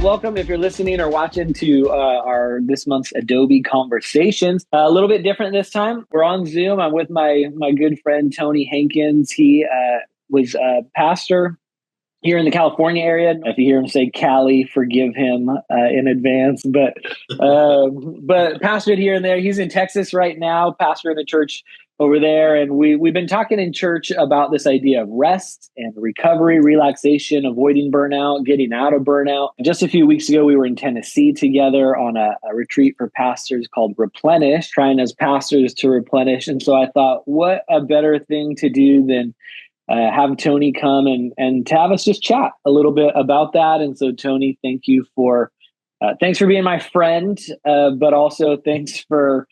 welcome if you're listening or watching to our this month's Adobe Conversations. A little bit different this time. We're on Zoom. I'm with my good friend Tony Hankins. He was a pastor here in the California area. If you hear him say Cali, forgive him in advance. But pastored here and there. He's in Texas right now, pastor in the church over there. And we've been talking in church about this idea of rest and recovery, relaxation, avoiding burnout, getting out of burnout. Just a few weeks ago, we were in Tennessee together on a retreat for pastors called Replenish, trying as pastors to replenish. And so I thought, what a better thing to do than have Tony come and to have us just chat a little bit about that. And so, Tony, thanks for being my friend, but also thanks for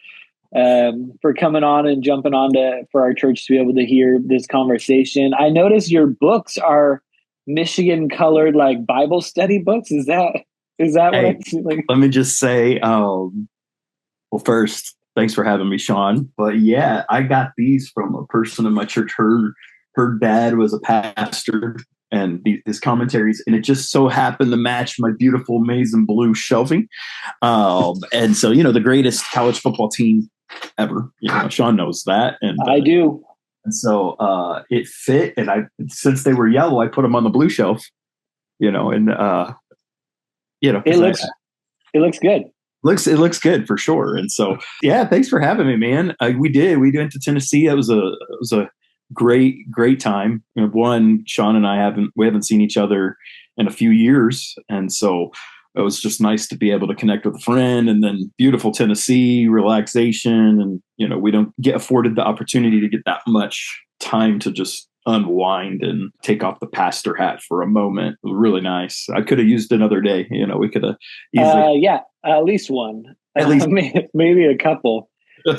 coming on and jumping on for our church to be able to hear this conversation. I noticed your books are Michigan colored, like Bible study books. Is that what I see? Like? Let me just say, well, first, thanks for having me, Sean. But yeah, I got these from a person in my church. Her dad was a pastor, and his commentaries, and it just so happened to match my beautiful maize and blue shelving. And so, the greatest college football team ever, Sean knows that. And I do. And so it fit. And since they were yellow, I put them on the blue shelf, it looks good. It looks good for sure. And so, yeah, thanks for having me, man. We went to Tennessee. It was a great time. One, Sean and I haven't seen each other in a few years, and so it was just nice to be able to connect with a friend. And then beautiful Tennessee, relaxation, and we don't get afforded the opportunity to get that much time to just unwind and take off the pastor hat for a moment. It was really nice. I could have used another day. We could have easily at least one, at least maybe a couple.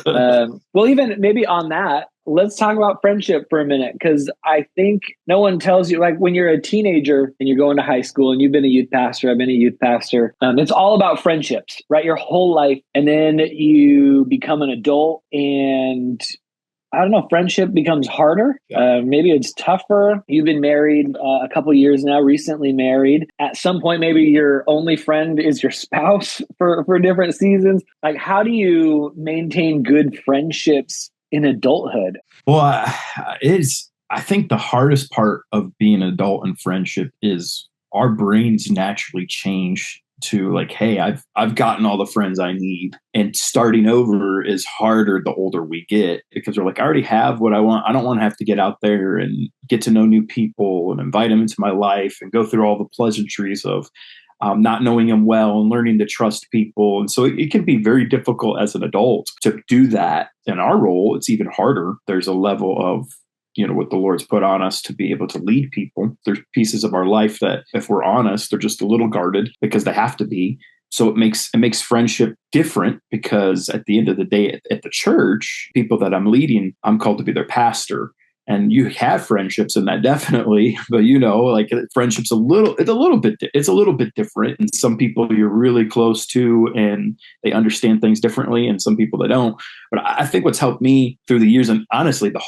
Well, even maybe on that, let's talk about friendship for a minute, because I think no one tells you, like when you're a teenager and you're going to high school and you've been a youth pastor, I've been a youth pastor. It's all about friendships, right? Your whole life. And then you become an adult and I don't know, friendship becomes harder. Maybe it's tougher. You've been married a couple of years now, recently married. At some point, maybe your only friend is your spouse for different seasons. Like, how do you maintain good friendships in adulthood? Well, I think the hardest part of being an adult in friendship is our brains naturally change to like, hey, I've gotten all the friends I need, and starting over is harder the older we get, because we're like, I already have what I want. I don't want to have to get out there and get to know new people and invite them into my life and go through all the pleasantries of not knowing them well and learning to trust people. And so it can be very difficult as an adult to do that. In our role, it's even harder. There's a level of what the Lord's put on us to be able to lead people. There's pieces of our life that, if we're honest, they're just a little guarded because they have to be. So it makes friendship different, because at the end of the day, at the church, people that I'm leading, I'm called to be their pastor. And you have friendships in that, definitely, but like friendship's a little bit different. And some people you're really close to and they understand things differently, and some people they don't. But I think what's helped me through the years, and honestly, the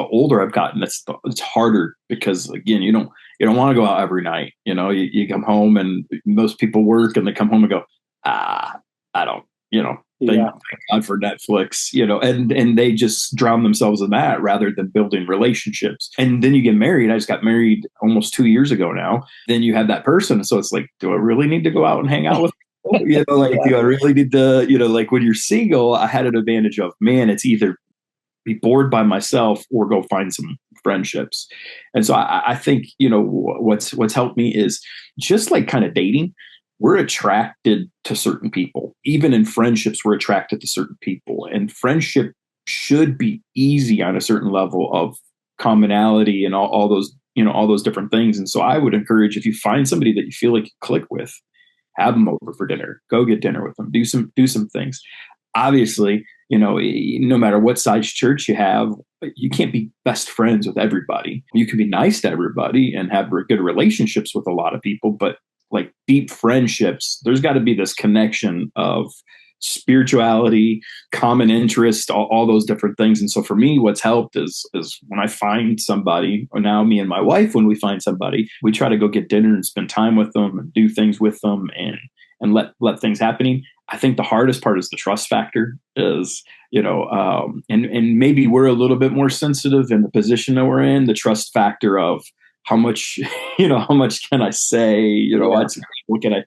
older I've gotten, it's harder, because again, you don't want to go out every night. You come home and most people work and they come home and go, I don't, Thank God for Netflix, and they just drown themselves in that rather than building relationships. And then you get married. I just got married almost 2 years ago now. Then you have that person. So it's like, do I really need to go out and hang out with people? Do I really need to, like when you're single, I had an advantage of, man, it's either be bored by myself or go find some friendships. And so I think, what's helped me is just like kind of dating. We're attracted to certain people. Even in friendships, we're attracted to certain people. And friendship should be easy on a certain level of commonality and all those different things. And so I would encourage, if you find somebody that you feel like you click with, have them over for dinner. Go get dinner with them. Do some things. Obviously, no matter what size church you have, you can't be best friends with everybody. You can be nice to everybody and have good relationships with a lot of people, but like deep friendships, there's got to be this connection of spirituality, common interest, all those different things. And so for me, what's helped is when I find somebody, or now me and my wife, when we find somebody, we try to go get dinner and spend time with them and do things with them and let things happening. I think the hardest part is the trust factor is, and maybe we're a little bit more sensitive in the position that we're in, the trust factor of how much, how much can I say, what can I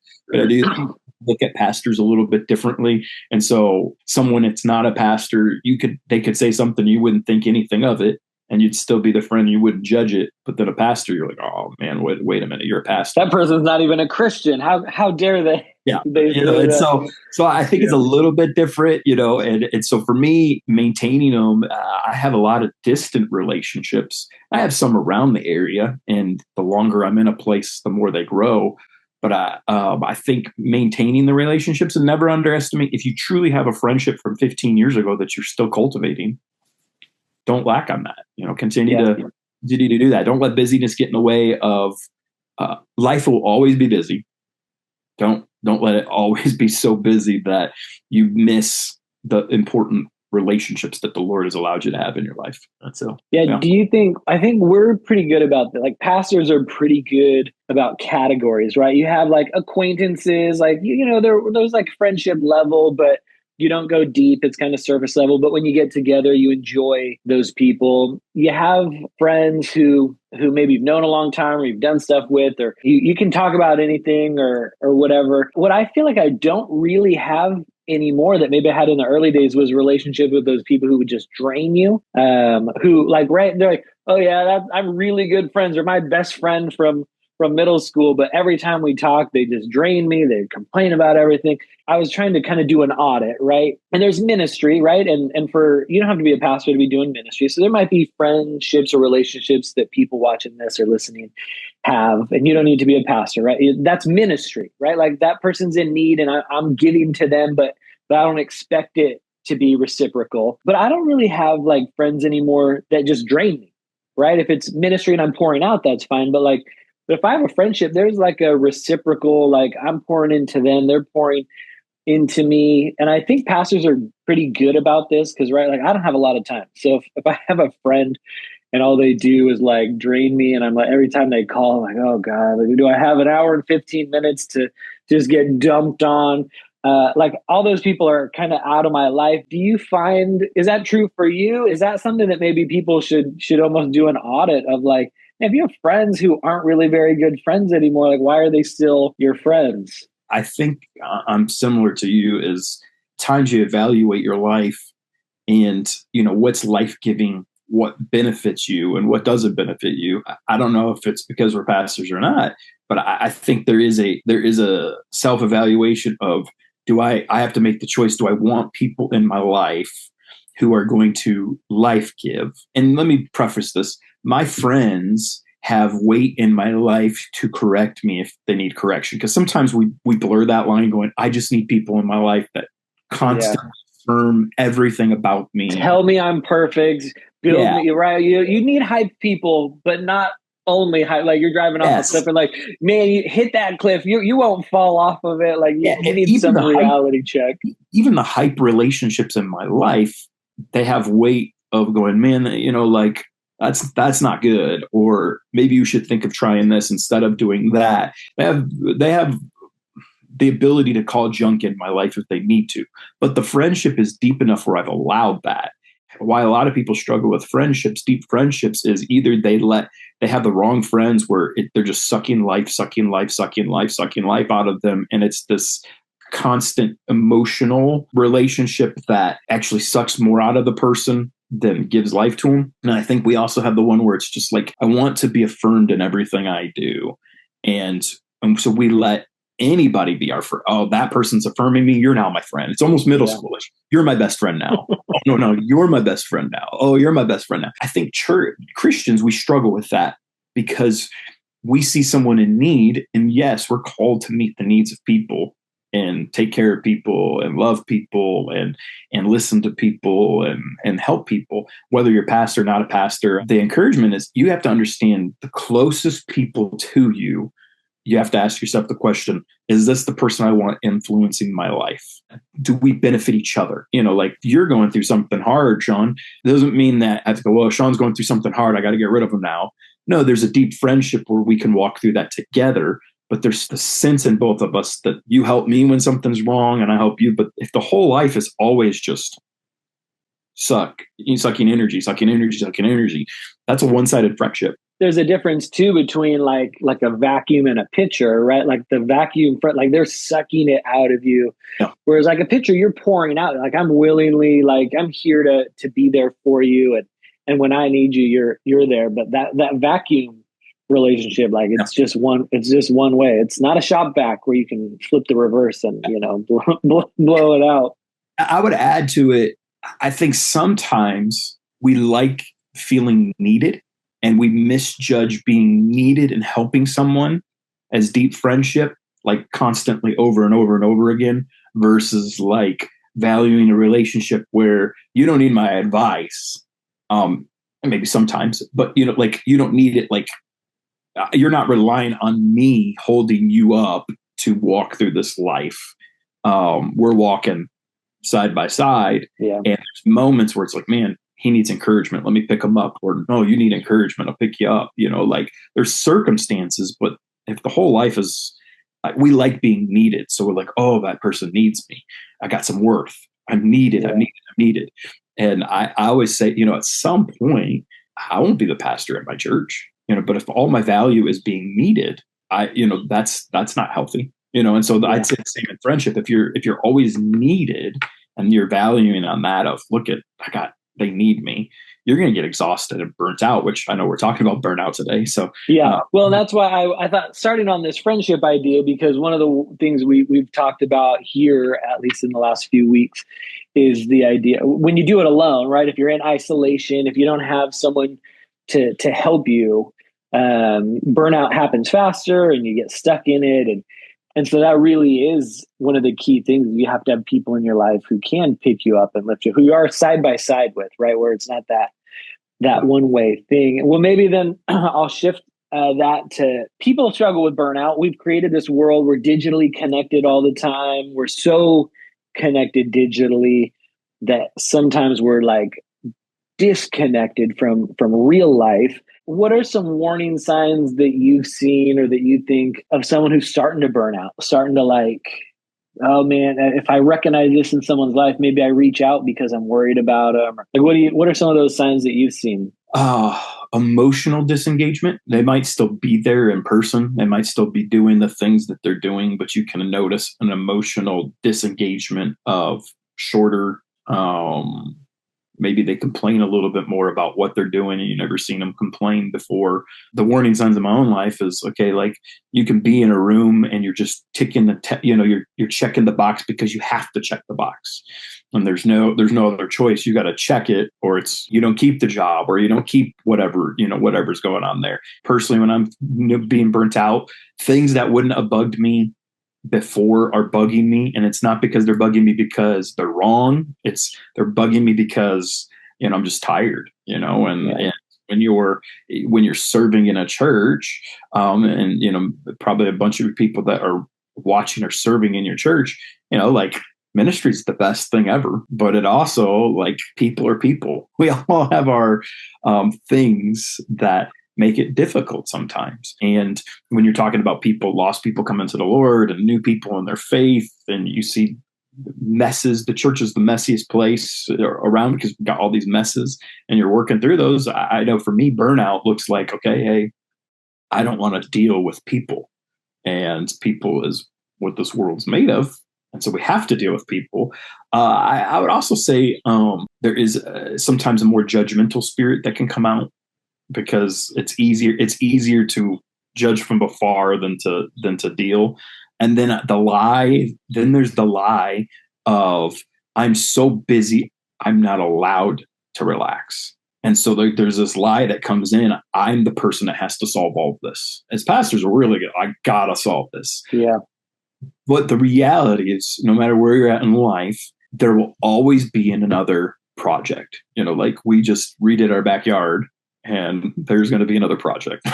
do? Look at pastors a little bit differently. And so someone that's not a pastor, they could say something, you wouldn't think anything of it, and you'd still be the friend, you wouldn't judge it. But then a pastor, you're like, oh man, wait a minute, you're a pastor. That person's not even a Christian. How dare they? Yeah. And so I think it's a little bit different, and so for me, maintaining them, I have a lot of distant relationships. I have some around the area, and the longer I'm in a place, the more they grow. But I think maintaining the relationships, and never underestimate, if you truly have a friendship from 15 years ago that you're still cultivating, don't lack on that. Continue to do that. Don't let busyness get in the way of life. Will always be busy. Don't let it always be so busy that you miss the important relationships that the Lord has allowed you to have in your life. Do you think, I think we're pretty good about that. Like pastors are pretty good about categories, right? You have like acquaintances, like, there's like friendship level, but you don't go deep. It's kind of surface level. But when you get together, you enjoy those people. You have friends who maybe you've known a long time or you've done stuff with, or you can talk about anything or whatever. What I feel like I don't really have anymore that maybe I had in the early days was a relationship with those people who would just drain you. Who like, right, they're like, oh yeah, I'm really good friends, or my best friend from middle school, but every time we talk, they just drain me. They complain about everything. I was trying to kind of do an audit, right? And there's ministry, right? And for, you don't have to be a pastor to be doing ministry. So there might be friendships or relationships that people watching this or listening have, and you don't need to be a pastor, right? That's ministry, right? Like that person's in need and I'm giving to them, but I don't expect it to be reciprocal. But I don't really have like friends anymore that just drain me, right? If it's ministry and I'm pouring out, that's fine. But if I have a friendship, there's like a reciprocal, like I'm pouring into them, they're pouring into me. And I think pastors are pretty good about this because, right, like I don't have a lot of time. So if I have a friend and all they do is like drain me, and I'm like, every time they call, I'm like, oh God, like, do I have an hour and 15 minutes to just get dumped on? Like all those people are kind of out of my life. Do you find, is that true for you? Is that something that maybe people should almost do an audit of, like, if you have friends who aren't really very good friends anymore, like why are they still your friends? I think I'm similar to you, is times you evaluate your life and, what's life-giving, what benefits you and what doesn't benefit you. I don't know if it's because we're pastors or not, but I think there is a self-evaluation of, I have to make the choice. Do I want people in my life who are going to life give? And let me preface this. My friends have weight in my life to correct me if they need correction. Because sometimes we blur that line going, I just need people in my life that constantly affirm everything about me. Tell me I'm perfect. Build me, right? You need hype people, but not only hype. Like you're driving off a cliff and like, man, you hit that cliff, you won't fall off of it. Like you need some reality check. Even the hype relationships in my life, they have weight of going, man, like, that's not good, or maybe you should think of trying this instead of doing that. They have the ability to call junk in my life if they need to, but the friendship is deep enough where I've allowed that. Why a lot of people struggle with friendships, deep friendships, is either they have the wrong friends where they're just sucking life out of them, and it's this constant emotional relationship that actually sucks more out of the person than gives life to them. And I think we also have the one where it's just like, I want to be affirmed in everything I do. And so we let anybody be our friend. Oh, that person's affirming me, you're now my friend. It's almost middle schoolish. You're my best friend now. Oh, no, you're my best friend now. Oh, you're my best friend now. I think Christians, we struggle with that because we see someone in need, and yes, we're called to meet the needs of people and take care of people and love people and listen to people and help people, whether you're a pastor or not a pastor. The encouragement is you have to understand the closest people to you, you have to ask yourself the question, is this the person I want influencing my life? Do we benefit each other? Like you're going through something hard, Sean. It doesn't mean that I have to go, well, Sean's going through something hard, I got to get rid of him now. No, there's a deep friendship where we can walk through that together. But there's the sense in both of us that you help me when something's wrong and I help you. But if the whole life is always just sucking energy, that's a one-sided friendship. There's a difference too between like a vacuum and a pitcher, right? Like the vacuum, like they're sucking it out of you. Yeah. Whereas like a pitcher, you're pouring out. Like I'm willingly, like I'm here to be there for you. And when I need you, you're there. But that vacuum relationship, like it's just one way. It's not a shop vac where you can flip the reverse and blow it out. I would add to it, I think sometimes we like feeling needed and we misjudge being needed and helping someone as deep friendship, like constantly over and over and over again, versus like valuing a relationship where you don't need my advice. Maybe sometimes, but like you don't need it. Like you're not relying on me holding you up to walk through this life. We're walking side by side. Yeah. And there's moments where it's like, man, he needs encouragement. Let me pick him up. Or no, you need encouragement. I'll pick you up. Like there's circumstances, but if the whole life is, we like being needed. So we're like, oh, that person needs me. I got some worth. I'm needed. Yeah. I'm needed. And I always say, at some point I won't be the pastor at my church. But if all my value is being needed, that's not healthy, and so I'd say the same in friendship. If you're always needed and you're valuing on that of, they need me, you're going to get exhausted and burnt out, which I know we're talking about burnout today. So, well, that's why I thought starting on this friendship idea, because one of the things we've talked about here, at least in the last few weeks, is the idea when you do it alone, right? If you're in isolation, if you don't have someone to help you, burnout happens faster and you get stuck in it. And so that really is one of the key things. You have to have people in your life who can pick you up and lift you, who you are side by side with, right? Where it's not that one way thing. Well, maybe then I'll shift that to people struggle with burnout. We've created this world. We're digitally connected all the time. We're so connected digitally that sometimes we're like disconnected from real life. What are some warning signs that you've seen or that you think of someone who's starting to burn out, starting to like, oh man, if I recognize this in someone's life, maybe I reach out because I'm worried about them. Like, what are some of those signs that you've seen? Emotional disengagement. They might still be there in person. They might still be doing the things that they're doing, but you can notice an emotional disengagement of shorter, maybe they complain a little bit more about what they're doing and you've never seen them complain before. The warning signs in my own life is, okay, like you can be in a room and you're just ticking you're checking the box because you have to check the box. And there's no other choice. You got to check it or you don't keep the job or you don't keep whatever's going on there. Personally, when I'm being burnt out, things that wouldn't have bugged me before are bugging me, and it's not because they're bugging me because they're wrong. They're bugging me because I'm just tired, and when you're serving in a church, and probably a bunch of people that are watching or serving in your church, like ministry is the best thing ever, but it also, like, people are people. We all have our things that make it difficult sometimes. And when you're talking about lost people coming to the Lord and new people in their faith, and you see messes, the church is the messiest place around because we've got all these messes and you're working through those. I know for me, burnout looks like, okay, hey, I don't want to deal with people, and people is what this world's made of. And so we have to deal with people. I would also say there is sometimes a more judgmental spirit that can come out, because it's easier to judge from afar than to deal. And then there's the lie of, I'm so busy, I'm not allowed to relax. And so there's this lie that comes in, I'm the person that has to solve all of this. As pastors, we're really good. I gotta solve this. Yeah. But the reality is, no matter where you're at in life, there will always be another project. Like we just redid our backyard. and there's going to be another project.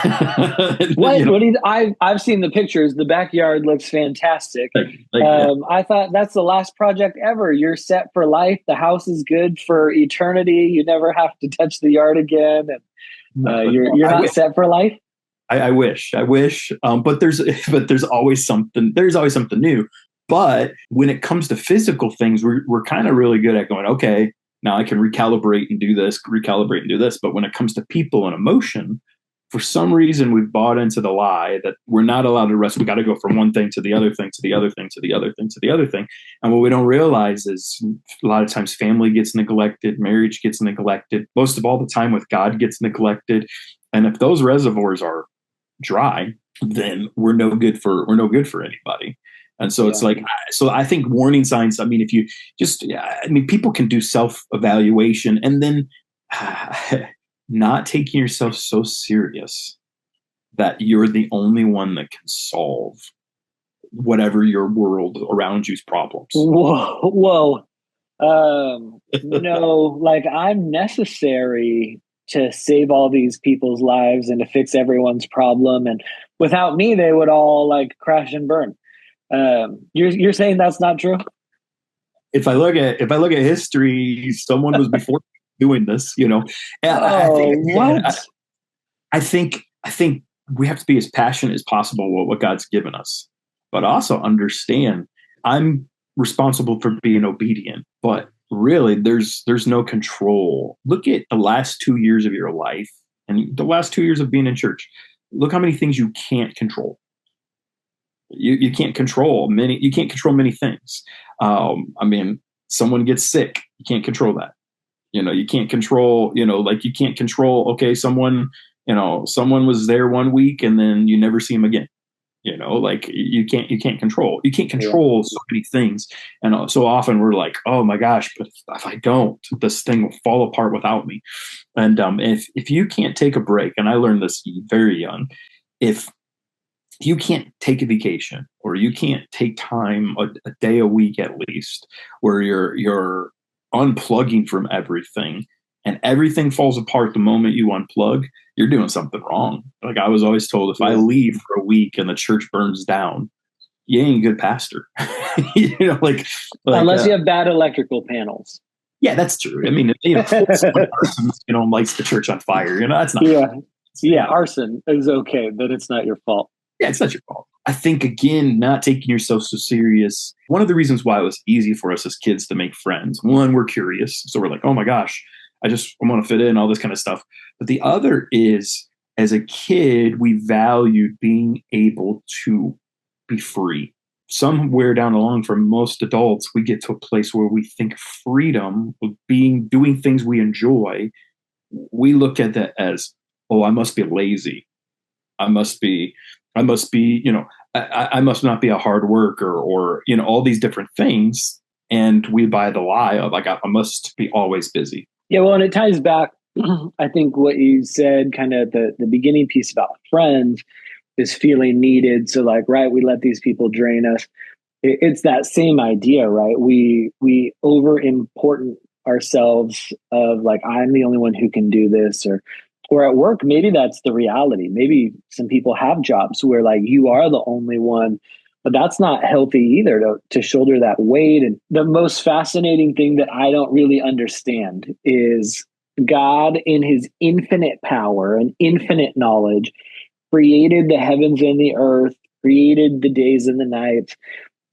What? What do you, I've seen the pictures. The backyard looks fantastic. Yeah. I thought that's the last project ever. You're set for life. The house is good for eternity. You never have to touch the yard again. And you're not set for life. I wish, but there's always something. There's always something new. But when it comes to physical things, we're kind of really good at going, okay, now I can recalibrate and do this. But when it comes to people and emotion, for some reason, we've bought into the lie that we're not allowed to rest. We got to go from one thing to the other thing, to the other thing, to the other thing, to the other thing. And what we don't realize is a lot of times family gets neglected, marriage gets neglected. Most of all the time with God gets neglected. And if those reservoirs are dry, then we're no good for anybody. And so it's like, so I think warning signs, I mean, if you just, I mean, people can do self-evaluation and then not taking yourself so serious that you're the only one that can solve whatever your world around you's problems. Whoa. No, like I'm necessary to save all these people's lives and to fix everyone's problem. And without me, they would all like crash and burn. You're saying that's not true? If I look at history, someone was before doing this, you know. I think we have to be as passionate as possible with what God's given us, but also understand I'm responsible for being obedient, but really there's no control. Look at the last 2 years of your life and the last 2 years of being in church. Look how many things you can't control. You can't control many things. I mean, someone gets sick. You can't control that. You know, you can't control, like you can't control, okay, someone was there 1 week and then you never see him again. You know, like you can't control so many things. And so often we're like, oh my gosh, but if I don't, this thing will fall apart without me. And if you can't take a break, and I learned this very young, if you can't take a vacation or you can't take time a day a week at least where you're unplugging from everything and everything falls apart the moment you unplug, you're doing something wrong. Like I was always told, if I leave for a week and the church burns down, you ain't a good pastor. like unless you have bad electrical panels. Yeah, that's true. I mean, one person, lights the church on fire. That's not. Yeah, arson is okay, but it's not your fault. Yeah, it's not your fault. I think, again, not taking yourself so serious. One of the reasons why it was easy for us as kids to make friends, one, we're curious. So we're like, oh my gosh, I want to fit in, all this kind of stuff. But the other is, as a kid, we valued being able to be free. Somewhere down the line, for most adults, we get to a place where we think freedom of doing things we enjoy. We look at that as, oh, I must be lazy. I must not be a hard worker or all these different things. And we buy the lie of like, I must be always busy. Yeah. Well, and it ties back, I think what you said kind of the beginning piece about friends is feeling needed. So like, right, we let these people drain us. It's that same idea, right? We over important ourselves of like, I'm the only one who can do this, or at work, maybe that's the reality. Maybe some people have jobs where like you are the only one, but that's not healthy either to shoulder that weight. And the most fascinating thing that I don't really understand is God in his infinite power and infinite knowledge created the heavens and the earth, created the days and the nights,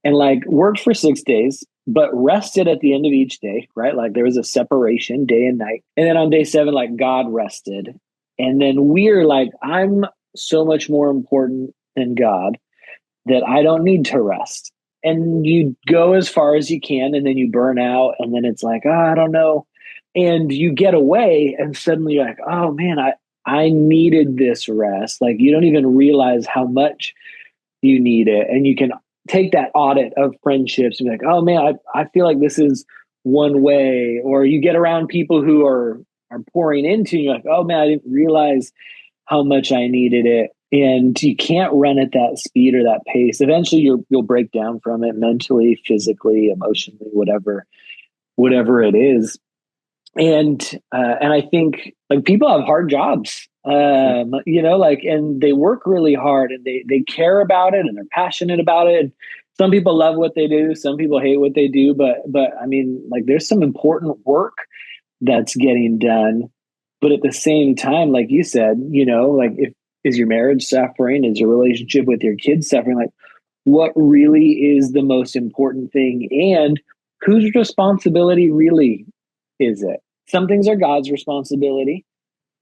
and like worked for 6 days, but rested at the end of each day, right? Like there was a separation, day and night. And then on day 7, like God rested. And then we're like, I'm so much more important than God that I don't need to rest. And you go as far as you can, and then you burn out. And then it's like, I don't know. And you get away, and suddenly you're like, oh man, I needed this rest. Like you don't even realize how much you need it. And you can take that audit of friendships and be like, oh man, I feel like this is one way. Or you get around people who are pouring into you, like, oh man, I didn't realize how much I needed it. And you can't run at that speed or that pace. Eventually you'll break down from it mentally, physically, emotionally, whatever it is. And I think like people have hard jobs, like, and they work really hard and they care about it and they're passionate about it. And some people love what they do, some people hate what they do, but I mean, like, there's some important work that's getting done. But at the same time, like you said, like, if is your marriage suffering, is your relationship with your kids suffering, like, what really is the most important thing, and whose responsibility really is it? Some things are God's responsibility,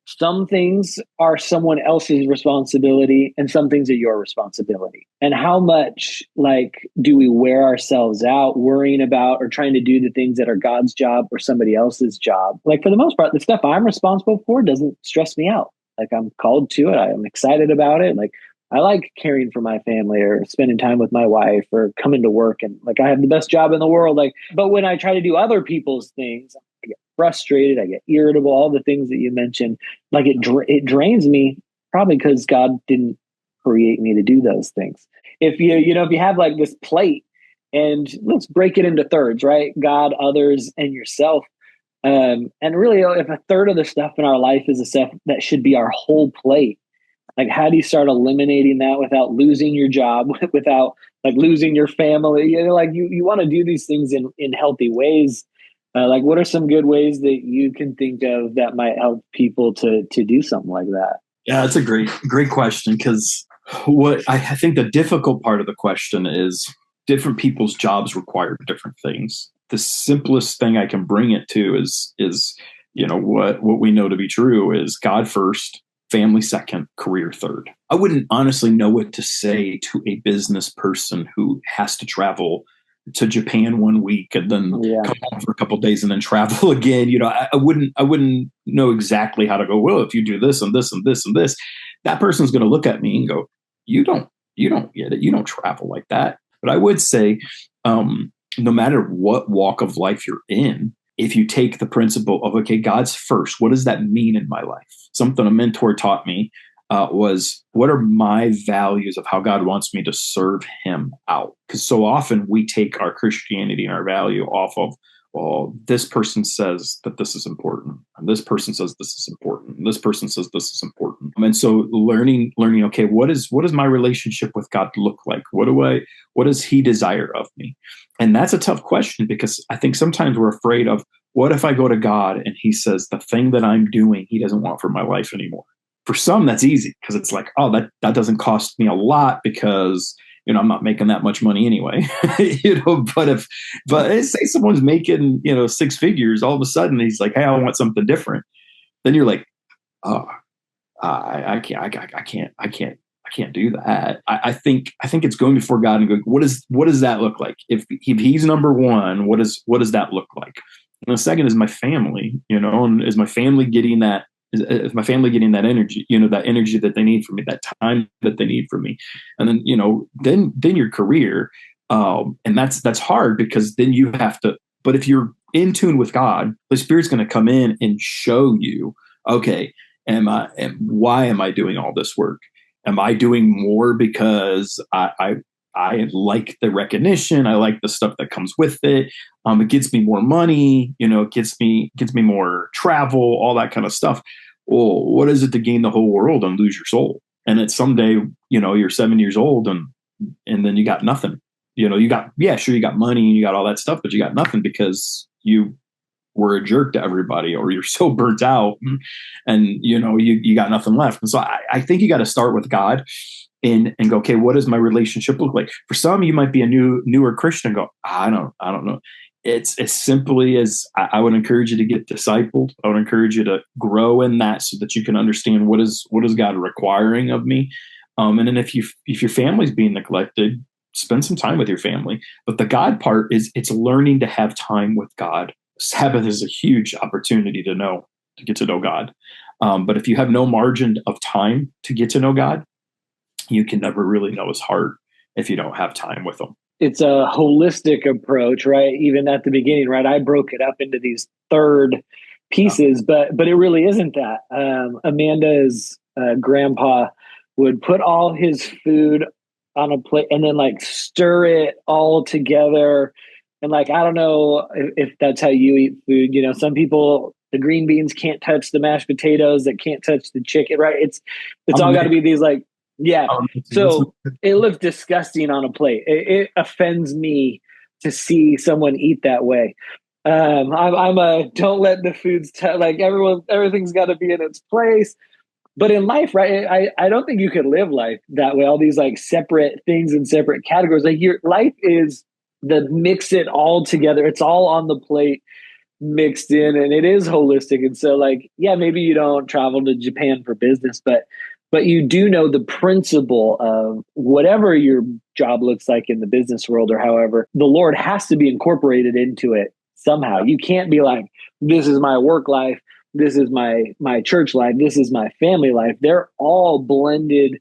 some things are someone else's responsibility, and some things are your responsibility. And how much, like, do we wear ourselves out worrying about or trying to do the things that are God's job or somebody else's job? Like, for the most part, the stuff I'm responsible for doesn't stress me out. Like, I'm called to it, I'm excited about it. Like, I like caring for my family or spending time with my wife or coming to work, and like, I have the best job in the world. Like, but when I try to do other people's things, I get frustrated, I get irritable, all the things that you mentioned. Like, it drains me, probably because God didn't create me to do those things. If you have like this plate, and let's break it into thirds, right? God, others, and yourself. And really, if a third of the stuff in our life is the stuff that should be our whole plate, like, how do you start eliminating that without losing your job, without like losing your family? Like, you want to do these things in healthy ways. Like, what are some good ways that you can think of that might help people to do something like that? Yeah, that's a great question, because what I think the difficult part of the question is different people's jobs require different things. The simplest thing I can bring it to is what we know to be true is God first, family second, career third. I wouldn't honestly know what to say to a business person who has to travel to Japan one week and then come home for a couple of days and then travel again. I wouldn't know exactly how to go, well, if you do this and this and this and this, that person's going to look at me and go, you don't get it. You don't travel like that. But I would say, no matter what walk of life you're in, if you take the principle of, okay, God's first, what does that mean in my life? Something a mentor taught me was, what are my values of how God wants me to serve him out? Because so often we take our Christianity and our value off of, well, this person says that this is important, and this person says this is important, and this person says this is important. And so learning, okay, what does my relationship with God look like? What does he desire of me? And that's a tough question, because I think sometimes we're afraid of, what if I go to God and he says the thing that I'm doing, he doesn't want for my life anymore? For some, that's easy, because it's like, oh, that doesn't cost me a lot, because I'm not making that much money anyway. But say someone's making six figures, all of a sudden he's like, hey, I want something different. Then you're like, oh, I can't do that. I think it's going before God and going, what does that look like? If he's number one, what does that look like? And the second is my family, and is my family getting that? Is my family getting that energy, that energy that they need from me, that time that they need from me? And then, then your career. And that's hard, because then you have to, but if you're in tune with God, the Spirit's going to come in and show you, okay, why am I doing all this work? Am I doing more because I like the recognition, I like the stuff that comes with it. It gets me more money, it gets me more travel, all that kind of stuff. Well, what is it to gain the whole world and lose your soul? And it's someday, you're 7 years old and then you got nothing. You got money and you got all that stuff, but you got nothing because you were a jerk to everybody, or you're so burnt out and you got nothing left. And so I think you got to start with God and go, okay, what does my relationship look like? For some, you might be a newer Christian and go, I don't know. It's as simply as I would encourage you to get discipled. I would encourage you to grow in that so that you can understand what is God requiring of me. And then if your family's being neglected, spend some time with your family. But the God part is, it's learning to have time with God. Sabbath is a huge opportunity to get to know God. But if you have no margin of time to get to know God, you can never really know his heart if you don't have time with him. It's a holistic approach, right? Even at the beginning, right? I broke it up into these third pieces, but it really isn't that. Amanda's grandpa would put all his food on a plate and then like stir it all together. And like, I don't know if that's how you eat food. Some people the green beans can't touch the mashed potatoes, that can't touch the chicken, right? It's I'm all got to mixed. be these like, yeah. I'm mixed. So it looks disgusting on a plate. It offends me to see someone eat that way. I'm a don't let the foods like everything's got to be in its place. But in life, right? I don't think you could live life that way. All these like separate things in separate categories. Like your life is the mix it all together. It's all on the plate mixed in, and it is holistic. And so like, yeah, maybe you don't travel to Japan for business, but you do know the principle of whatever your job looks like in the business world or however, the Lord has to be incorporated into it somehow. You can't be like, this is my work life, this is my church life, this is my family life. They're all blended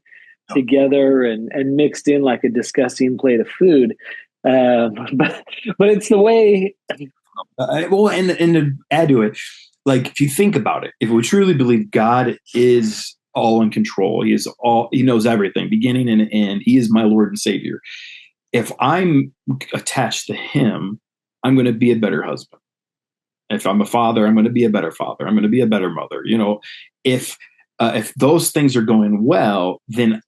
together and mixed in like a disgusting plate of food. But it's the way. Well, and to add to it, like if you think about it, if we truly believe God is all in control, He knows everything, beginning and end. He is my Lord and Savior. If I'm attached to Him, I'm going to be a better husband. If I'm a father, I'm going to be a better father. I'm going to be a better mother. If those things are going well, then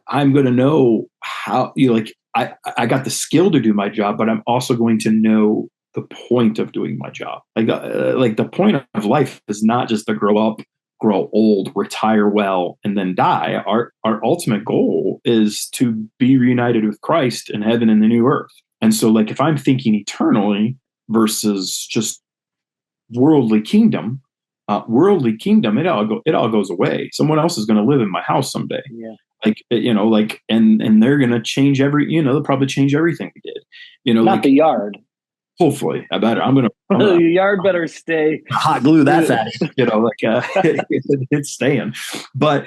I'm going to know how. Like I got the skill to do my job, but I'm also going to know the point of doing my job. Like the point of life is not just to grow up, grow old, retire well, and then die. Our ultimate goal is to be reunited with Christ in heaven and the new earth. And so, like, if I'm thinking eternally versus just worldly kingdom, it all goes away. Someone else is going to live in my house someday. Yeah. And they're going to change they'll probably change everything we did. Not like the yard. Hopefully, I better. I'm gonna the yard better stay. Hot glue that fatty. It's staying. But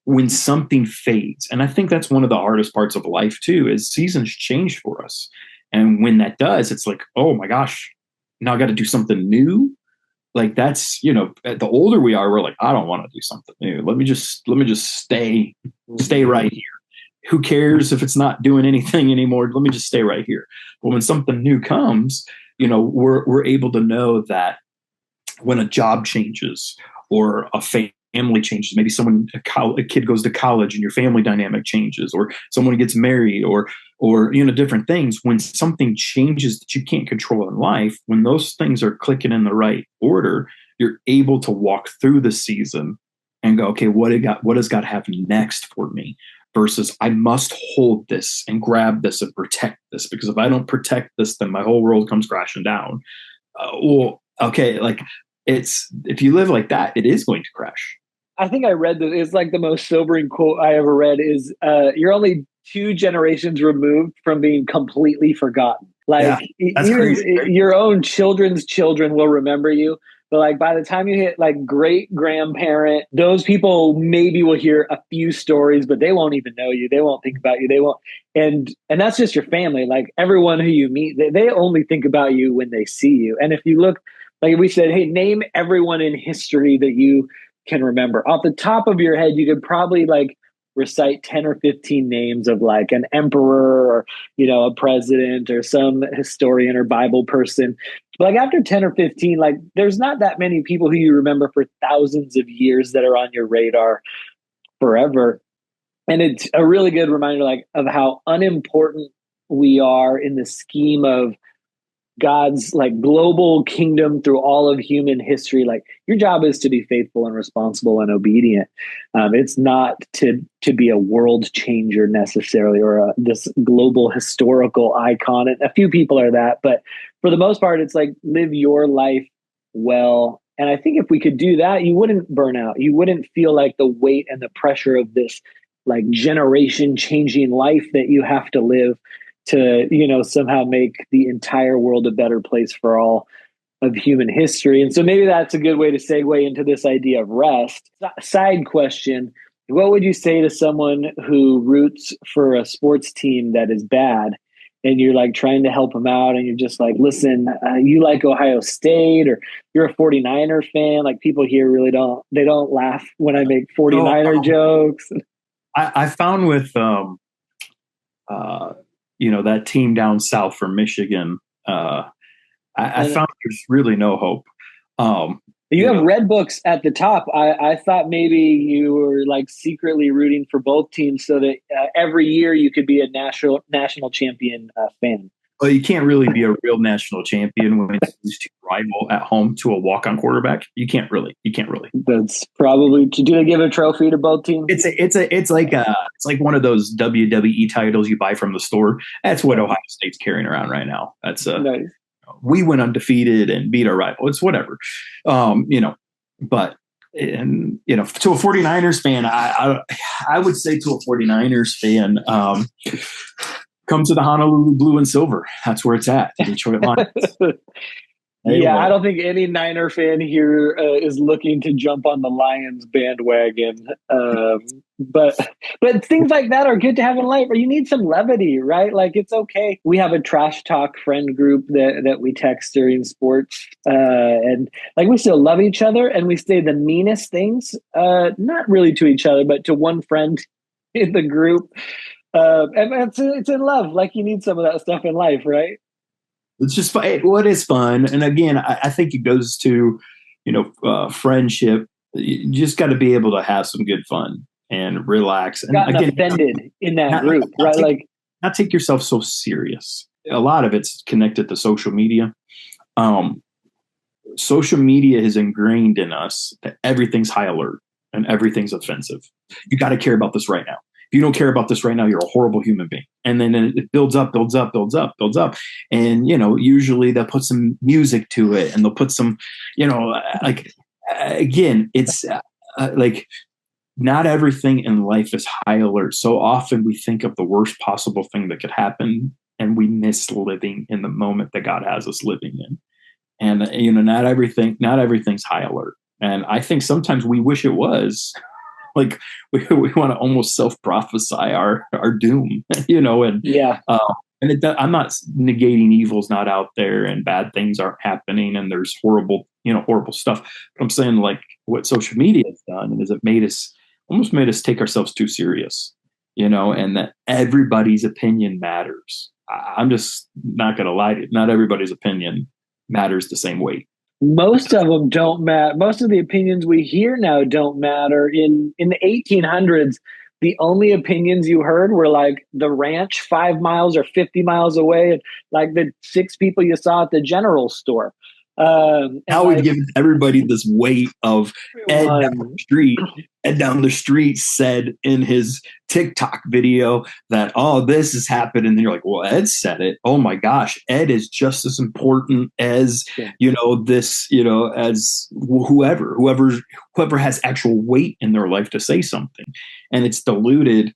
when something fades, and I think that's one of the hardest parts of life too, is seasons change for us. And when that does, it's like, oh my gosh, now I got to do something new. Like that's, the older we are, we're like, I don't want to do something new. Let me just stay right here. Who cares if it's not doing anything anymore? Let me just stay right here. But when something new comes, we're able to know that when a job changes or a family changes, maybe a kid goes to college and your family dynamic changes, or someone gets married, or different things. When something changes that you can't control in life, when those things are clicking in the right order, you're able to walk through the season and go, okay, what does God have next for me? Versus I must hold this and grab this and protect this, because if I don't protect this, then my whole world comes crashing down. If you live like that, it is going to crash. I think I read that it's like the most sobering quote I ever read is you're only 2 generations removed from being completely forgotten. Like that's crazy, right? Your own children's children will remember you. But like by the time you hit like great grandparent, those people maybe will hear a few stories, but they won't even know you. They won't think about you. They won't. And that's just your family. Like everyone who you meet, they only think about you when they see you. And if you look, like we said, hey, name everyone in history that you can remember. Off the top of your head, you could probably like recite 10 or 15 names of like an emperor or, a president or some historian or Bible person. But like after 10 or 15, like there's not that many people who you remember for thousands of years that are on your radar forever. And it's a really good reminder like of how unimportant we are in the scheme of God's like global kingdom through all of human history. Like your job is to be faithful and responsible and obedient. It's not to be a world changer necessarily, or this global historical icon. And a few people are that, but for the most part, it's like live your life well. And I think if we could do that, you wouldn't burn out. You wouldn't feel like the weight and the pressure of this like generation changing life that you have to live to, somehow make the entire world a better place for all of human history. And so maybe that's a good way to segue into this idea of rest. Side question, what would you say to someone who roots for a sports team that is bad and you're like trying to help them out and you're just like, listen, you like Ohio State or you're a 49er fan. Like people here really don't laugh when I make 49er jokes. I found with, that team down south from Michigan, I found there's really no hope. You You have know, red books at the top. I thought maybe you were like secretly rooting for both teams so that every year you could be a national champion fan. well, you can't really be a real national champion when you lose to a rival at home to a walk-on quarterback. You can't really. You can't really. That's probably. Do they give a trophy to both teams? It's like one of those WWE titles you buy from the store. That's what Ohio State's carrying around right now. That's Nice. we went undefeated and beat our rival. It's whatever, you know. But and you know, to a 49ers fan, I would say to a 49ers fan, come to the Honolulu Blue and Silver. That's where it's at. The Detroit Lions. Yeah, I don't think any Niner fan here is looking to jump on the Lions bandwagon. But things like that are good to have in life. Or you need some levity, right? Like it's okay. We have a trash talk friend group that we text during sports, and like we still love each other, and we say the meanest things, not really to each other, but to one friend in the group. And it's in love. Like you need some of that stuff in life, right? It's just what is fun. And again, I think it goes to, friendship. You just got to be able to have some good fun and relax. And Gotten again, offended in that not, group, not right? take, Like, not take yourself so serious. A lot of it's connected to social media. Social media is ingrained in us that everything's high alert and everything's offensive. You got to care about this right now. If you don't care about this right now, you're a horrible human being. And then it builds up, builds up, builds up, builds up. And, usually they'll put some music to it and they'll put some, again, it's like not everything in life is high alert. So often we think of the worst possible thing that could happen and we miss living in the moment that God has us living in. And, not everything's high alert. And I think sometimes we wish it was. Like we want to almost self-prophesy our doom, and yeah. I'm not negating evil's not out there and bad things aren't happening and there's horrible stuff. But I'm saying like what social media has done is it almost made us take ourselves too serious, and that everybody's opinion matters. I'm just not going to lie to you. Not everybody's opinion matters the same weight. Most of them don't matter. Most of the opinions we hear now don't matter. In the 1800s, the only opinions you heard were like the ranch 5 miles or 50 miles away, and like the 6 people you saw at the general store. Now we've given everybody this weight of Ed down the street said in his TikTok video that, oh, this has happened. And then you're like, well, Ed said it. Oh my gosh, Ed is just as important as, as whoever has actual weight in their life to say something. And it's diluted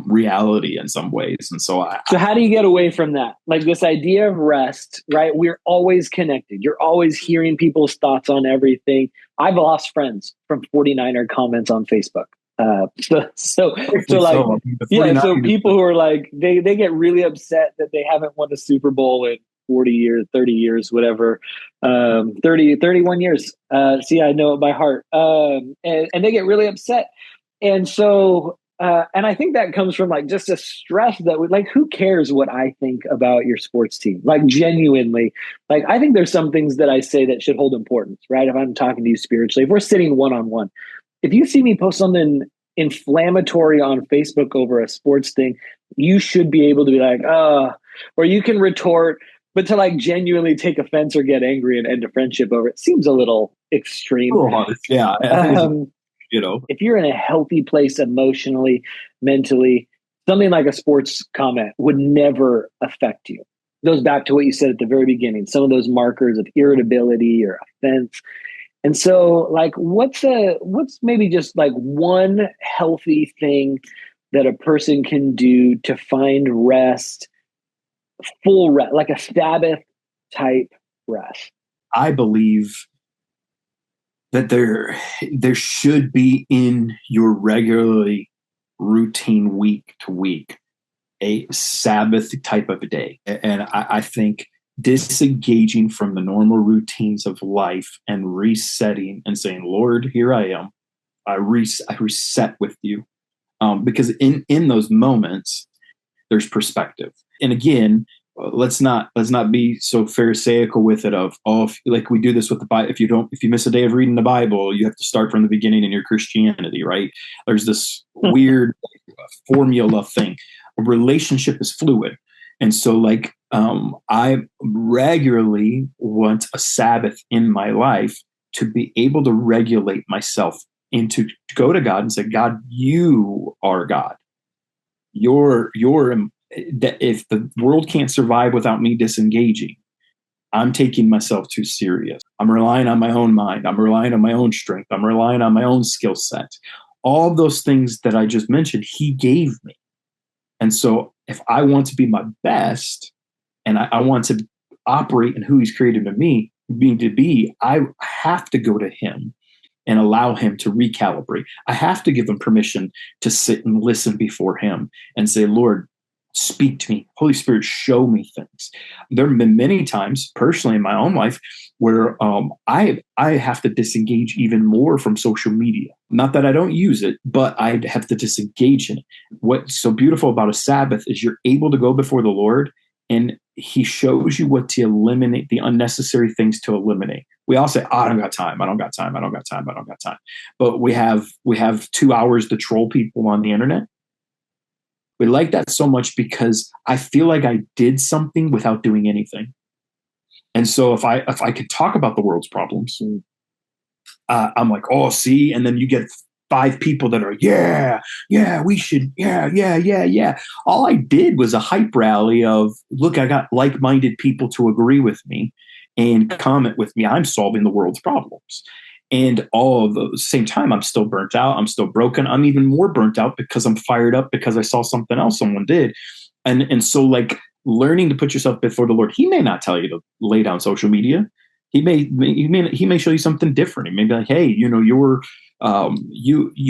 reality in some ways. And so how do you get away from that? Like this idea of rest, right? We're always connected. You're always hearing people's thoughts on everything. I've lost friends from 49er comments on Facebook. So people who are like, they get really upset that they haven't won a Super Bowl in 40 years, 30 years, whatever, 31 years. See, I know it by heart. And they get really upset. And so, and I think that comes from like just a stress that would like, who cares what I think about your sports team? Like genuinely, like I think there's some things that I say that should hold importance, right? If I'm talking to you spiritually, if we're sitting one-on-one, if you see me post something inflammatory on Facebook over a sports thing, you should be able to be like, or you can retort, but to like genuinely take offense or get angry and end a friendship over it seems a little extreme. Yeah. If you're in a healthy place emotionally, mentally, something like a sports comment would never affect you. It goes back to what you said at the very beginning, some of those markers of irritability or offense. And so like, what's maybe just like one healthy thing that a person can do to find rest, full rest, like a Sabbath type rest? I believe that there should be in your regularly routine week to week a Sabbath type of a day. And I think disengaging from the normal routines of life and resetting and saying, Lord, here I am. I reset with you. Because in those moments, there's perspective. And again, let's not be so pharisaical with it of, oh, like we do this with the Bible. If you miss a day of reading the Bible, you have to start from the beginning in your Christianity, right? There's this weird formula thing. A relationship is fluid. And so like I regularly want a Sabbath in my life to be able to regulate myself and to go to God and say, God, you are God. You're that if the world can't survive without me disengaging, I'm taking myself too serious. I'm relying on my own mind. I'm relying on my own strength. I'm relying on my own skill set. All of those things that I just mentioned, he gave me. And so if I want to be my best and I want to operate in who he's created me to be, I have to go to him and allow him to recalibrate. I have to give him permission to sit and listen before him and say, Lord, speak to me. Holy Spirit, show me things. There have been many times personally in my own life where I have to disengage even more from social media. Not that I don't use it, but I have to disengage in it. What's so beautiful about a Sabbath is you're able to go before the Lord and he shows you what to eliminate, the unnecessary things to eliminate. We all say, oh, I don't got time. I don't got time. I don't got time. I don't got time. But we have 2 hours to troll people on the internet. We like that so much because I feel like I did something without doing anything. And so if I could talk about the world's problems, I'm like, oh, see, and then you get 5 people that are, we should, yeah. All I did was a hype rally of, look, I got like-minded people to agree with me and comment with me. I'm solving the world's problems. And all at the same time, I'm still burnt out. I'm still broken. I'm even more burnt out because I'm fired up because I saw something else someone did. And so like learning to put yourself before the Lord, he may not tell you to lay down social media. He may show you something different. He may be like, hey, you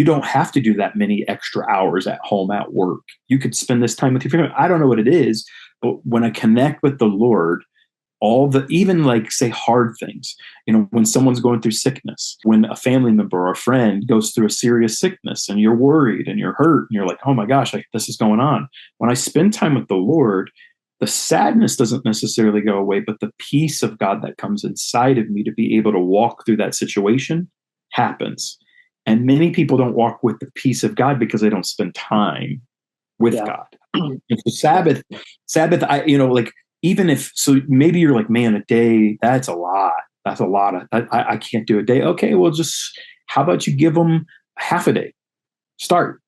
don't have to do that many extra hours at home at work. You could spend this time with your family. I don't know what it is, but when I connect with the Lord, even like say hard things, when someone's going through sickness, when a family member or a friend goes through a serious sickness and you're worried and you're hurt and you're like, oh my gosh, this is going on. When I spend time with the Lord, the sadness doesn't necessarily go away, but the peace of God that comes inside of me to be able to walk through that situation happens. And many people don't walk with the peace of God because they don't spend time with God. And so Sabbath, even if, so maybe you're like, man, a day, that's a lot. That's a lot. I can't do a day. Okay, well, just how about you give them half a day? Start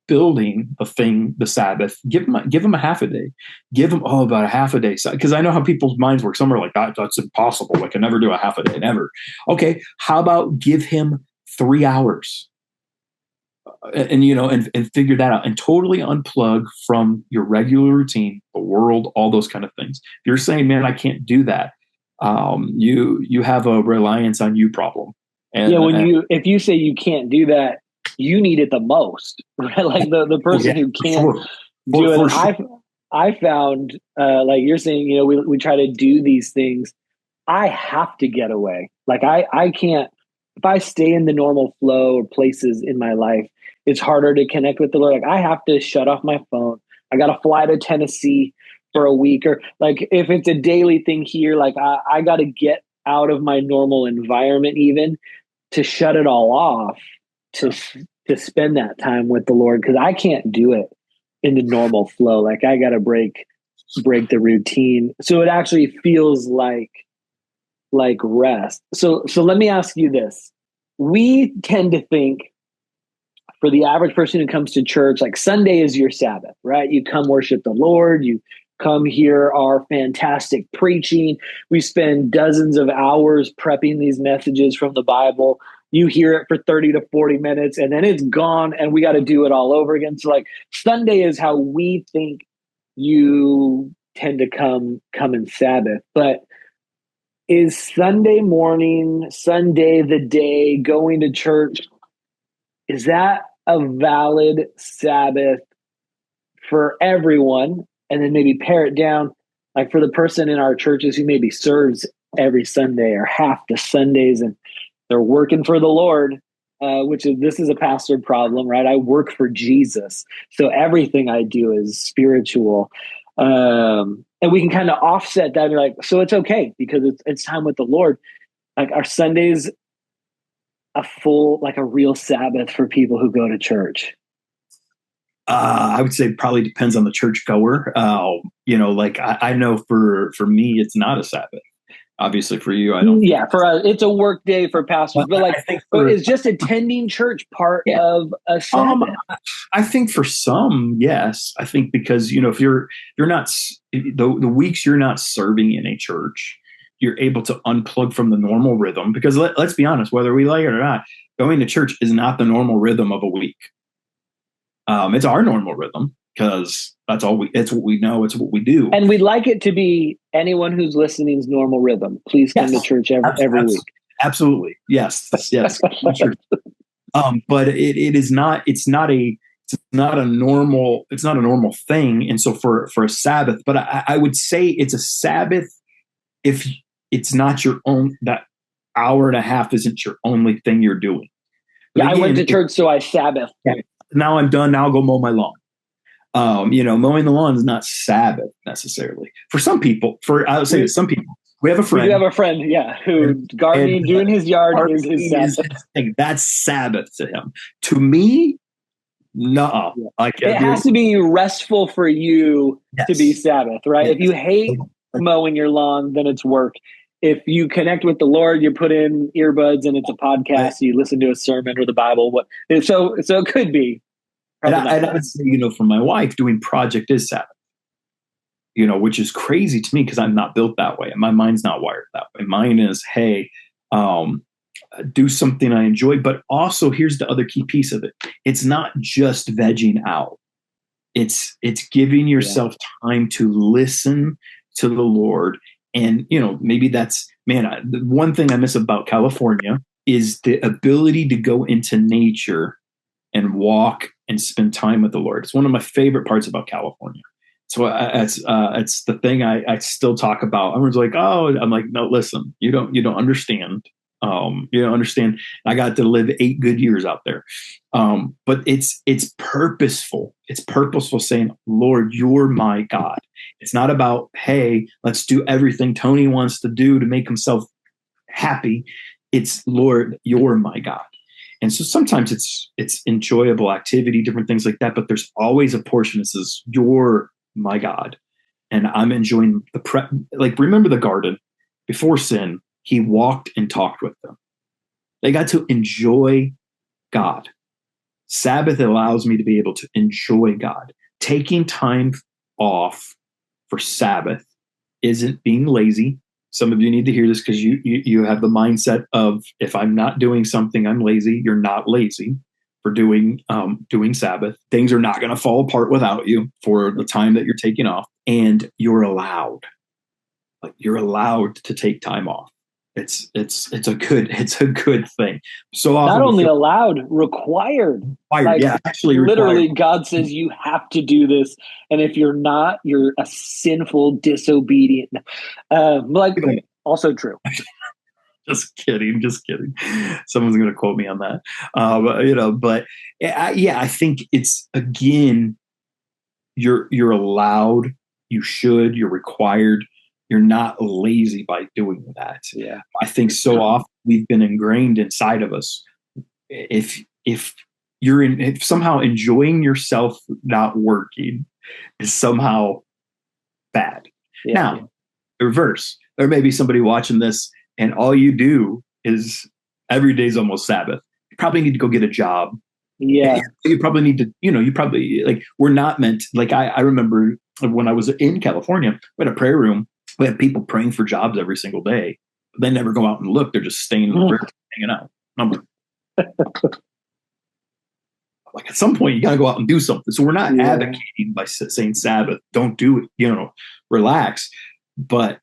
building the Sabbath. Give them a half a day. Give them about a half a day. Because I know how people's minds work. Some are like, that's impossible. I can never do a half a day, never. Okay, how about give him 3 hours? And figure that out and totally unplug from your regular routine, the world, all those kind of things. If you're saying, man, I can't do that, you have a reliance on you problem. And if you say you can't do that, you need it the most, right? Like the person who can't do it. Sure. I found, like you're saying, we try to do these things. I have to get away. Like I can't, if I stay in the normal flow or places in my life, it's harder to connect with the Lord. Like I have to shut off my phone. I got to fly to Tennessee for a week, or like if it's a daily thing here, like I got to get out of my normal environment even to shut it all off to spend that time with the Lord. Cause I can't do it in the normal flow. Like I got to break the routine. So it actually feels like rest. So let me ask you this. We tend to think, for the average person who comes to church, like Sunday is your Sabbath, right? You come worship the Lord. You come hear our fantastic preaching. We spend dozens of hours prepping these messages from the Bible. You hear it for 30 to 40 minutes and then it's gone and we got to do it all over again. So like Sunday is how we think you tend to come in Sabbath. But is Sunday morning, Sunday the day, going to church, is that a valid Sabbath for everyone? And then maybe pare it down, like for the person in our churches who maybe serves every Sunday or half the Sundays and they're working for the Lord, this is a pastor problem, right? I work for Jesus. So everything I do is spiritual. And we can kind of offset that and be like, so it's okay because it's time with the Lord. Like our Sundays, like a real Sabbath for people who go to church. I would say probably depends on the church goer. Like I know for me, it's not a Sabbath. Obviously, for you, I don't. Yeah, for us, it's a work day for pastors, but like, is just attending church part of a Sabbath? I think for some, yes. I think because if you're not the weeks you're not serving in a church, you're able to unplug from the normal rhythm. Because let's be honest, whether we like it or not, going to church is not the normal rhythm of a week. It's our normal rhythm because it's what we know. It's what we do. And we'd like it to be anyone who's listening's normal rhythm. Please come to church every week. Absolutely. Yes. Yes. But it is not, it's not a normal thing. And so for a Sabbath, but I would say it's a Sabbath if it's not your own, that hour and a half isn't your only thing you're doing. But again, I went to church, so I Sabbath. Now I'm done. Now I'll go mow my lawn. Mowing the lawn is not Sabbath necessarily. For some people, I would say some people, we have a friend. We have a friend, who gardening, doing his yard is his Sabbath. That's Sabbath to him. To me, no. It has to be restful for you to be Sabbath, right? Yes. If you hate mowing your lawn, then it's work. If you connect with the Lord, you put in earbuds and it's a podcast, you listen to a sermon or the Bible. So it could be. And I would say, for my wife, doing project is Sabbath, which is crazy to me because I'm not built that way. And my mind's not wired that way. Mine is, hey, do something I enjoy. But also, here's the other key piece of it. It's not just vegging out. It's giving yourself time to listen to the Lord. And, maybe that's, the one thing I miss about California is the ability to go into nature and walk and spend time with the Lord. It's one of my favorite parts about California. So it's the thing I still talk about. Everyone's like, oh, I'm like, no, listen, you don't understand. You don't understand. I got to live 8 good years out there. But it's purposeful. It's purposeful saying, Lord, you're my God. It's not about, hey, let's do everything Tony wants to do to make himself happy. It's, Lord, you're my God. And so sometimes it's enjoyable activity, different things like that. But there's always a portion that says, you're my God. And I'm enjoying remember the garden before sin, he walked and talked with them. They got to enjoy God. Sabbath allows me to be able to enjoy God. Taking time off for Sabbath isn't being lazy. Some of you need to hear this because you have the mindset of, if I'm not doing something, I'm lazy. You're not lazy for doing Sabbath. Things are not going to fall apart without you for the time that you're taking off, and you're allowed. You're allowed to take time off. It's a good thing. So often, not only allowed, required. Actually, literally, required. God says you have to do this, and if you're not, you're a sinful, disobedient. Also true. Just kidding. Someone's going to quote me on that. I think it's, again, you're allowed, you should, you're required. You're not lazy by doing that. Yeah. I think so often we've been ingrained inside of us. If somehow enjoying yourself not working is somehow bad. Yeah. Now, the reverse. There may be somebody watching this and all you do is every day's almost Sabbath. You probably need to go get a job. Yeah. You probably need to, we're not meant, I remember when I was in California, we had a prayer room. We had people praying for jobs every single day. But they never go out and look. They're just staying in the prayer room, hanging out. At some point, you got to go out and do something. So we're not advocating by saying Sabbath, don't do it, relax. But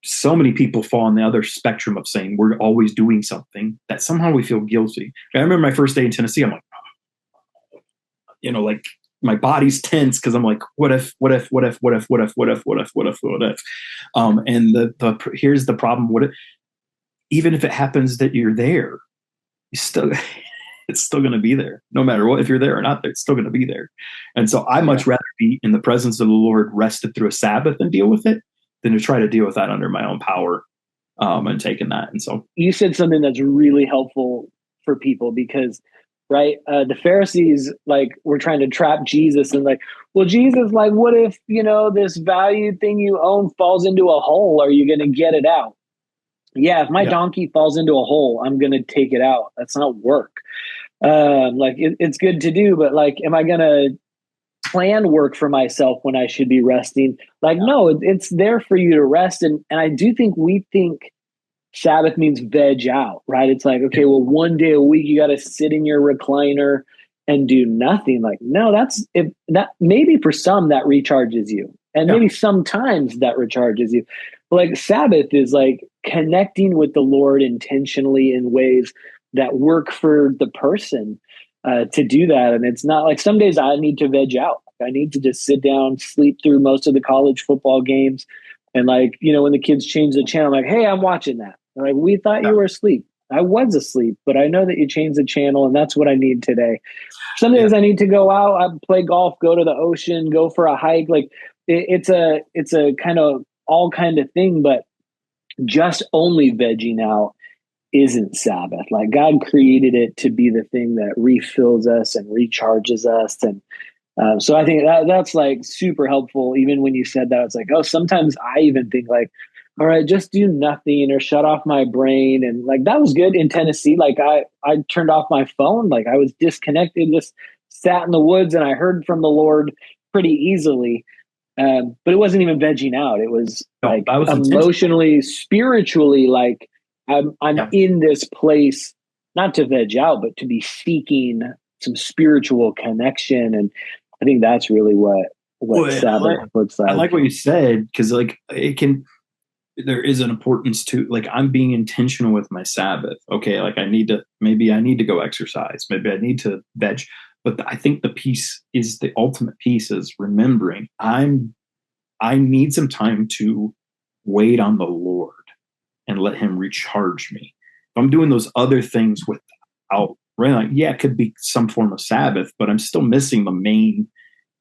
so many people fall on the other spectrum of saying we're always doing something that somehow we feel guilty. I remember my first day in Tennessee, I'm like, my body's tense because I'm like, what if? And here's the problem. What if, even if it happens that you're there, you still it's still going to be there. No matter what, if you're there or not, it's still going to be there. And so I much rather be in the presence of the Lord, rested through a Sabbath and deal with it than to try to deal with that under my own power and taking that. And so you said something that's really helpful for people because, right, the Pharisees were trying to trap Jesus and well, Jesus, what if, this valued thing you own falls into a hole? Are you going to get it out? Yeah, if my donkey falls into a hole, I'm going to take it out. That's not work. It's good to do, but am I going to plan work for myself when I should be resting? No, it's there for you to rest. And I do think we think Sabbath means veg out, right? It's okay, well, one day a week, you got to sit in your recliner and do nothing. No, that maybe for some that recharges you. And maybe sometimes that recharges you. But Sabbath is connecting with the Lord intentionally in ways that work for the person to do that. And it's not some days I need to veg out. I need to just sit down, sleep through most of the college football games. And when the kids change the channel, I'm hey, I'm watching that. And we thought you were asleep. I was asleep, but I know that you changed the channel and that's what I need today. Some days I need to go out, I play golf, go to the ocean, go for a hike. It's a kind of all kind of thing, but just only vegging out isn't Sabbath. God created it to be the thing that refills us and recharges us. And so I think that's super helpful. Even when you said that, it's oh, sometimes I even think all right, just do nothing or shut off my brain. And that was good in Tennessee. I turned off my phone. I was disconnected, just sat in the woods and I heard from the Lord pretty easily. But it wasn't even vegging out. It was emotionally, spiritually, I'm in this place, not to veg out, but to be seeking some spiritual connection. And I think that's really what Sabbath looks like. I like what you said, because there is an importance to I'm being intentional with my Sabbath. Okay, maybe I need to go exercise. Maybe I need to veg. But I think the piece is the ultimate piece is remembering I need some time to wait on the Lord and let him recharge me. If I'm doing those other things without, it could be some form of Sabbath, but I'm still missing the main.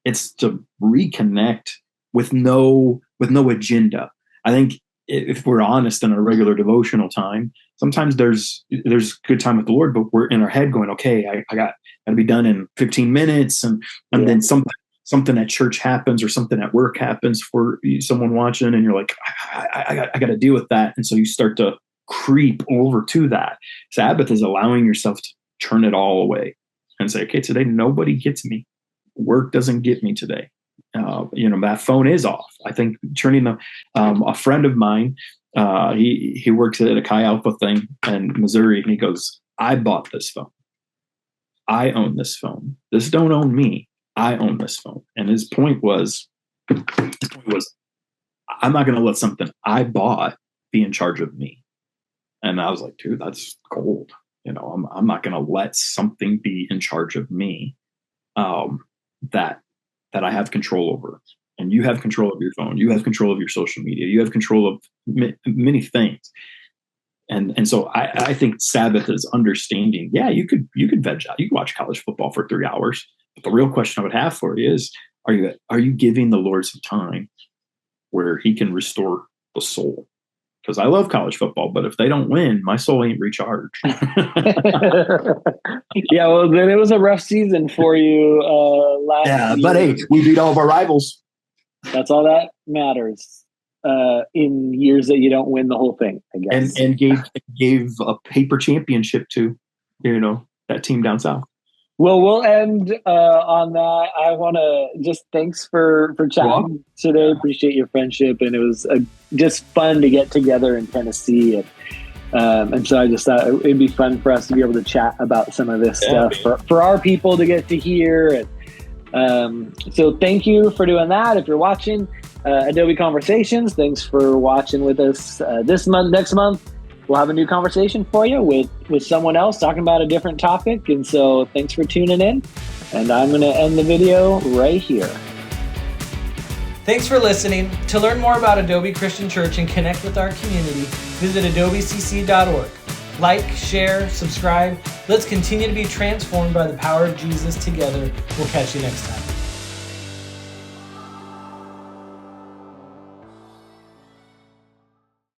It's to reconnect with no agenda. I think if we're honest in our regular devotional time, sometimes there's good time with the Lord, but we're in our head going, okay, I got to be done in 15 minutes. And then something at church happens or something at work happens for someone watching. And you're I got to deal with that. And so you start to creep over to that. Sabbath is allowing yourself to turn it all away and say, okay, today, nobody gets me. Work doesn't get me today. That phone is off. I think turning a friend of mine, he works at a Chi Alpha thing in Missouri, and he goes, I bought this phone. I own this phone. This don't own me. I own this phone. And his point was, I'm not going to let something I bought be in charge of me. And I was like, dude, that's gold. I'm not going to let something be in charge of me that I have control over. And you have control of your phone. You have control of your social media. You have control of many things. And so I think Sabbath is understanding. Yeah, you could veg out. You could watch college football for 3 hours. But the real question I would have for you is, are you giving the Lord some time where he can restore the soul? Because I love college football, but if they don't win, my soul ain't recharged. Yeah, well, then it was a rough season for you last year. But hey, we beat all of our rivals. That's all that matters in years that you don't win the whole thing, I guess. And gave a paper championship to, that team down south. Well, we'll end on that. I want to just thanks for chatting today. Appreciate your friendship, and it was just fun to get together in Tennessee, and so I just thought it'd be fun for us to be able to chat about some of this stuff for our people to get to hear. And so thank you for doing that. If you're watching Adobe Conversations, thanks for watching with us this month. Next month, we'll have a new conversation for you with someone else talking about a different topic. And so thanks for tuning in. And I'm going to end the video right here. Thanks for listening. To learn more about Adobe Christian Church and connect with our community, visit adobecc.org. Like, share, subscribe. Let's continue to be transformed by the power of Jesus together. We'll catch you next time.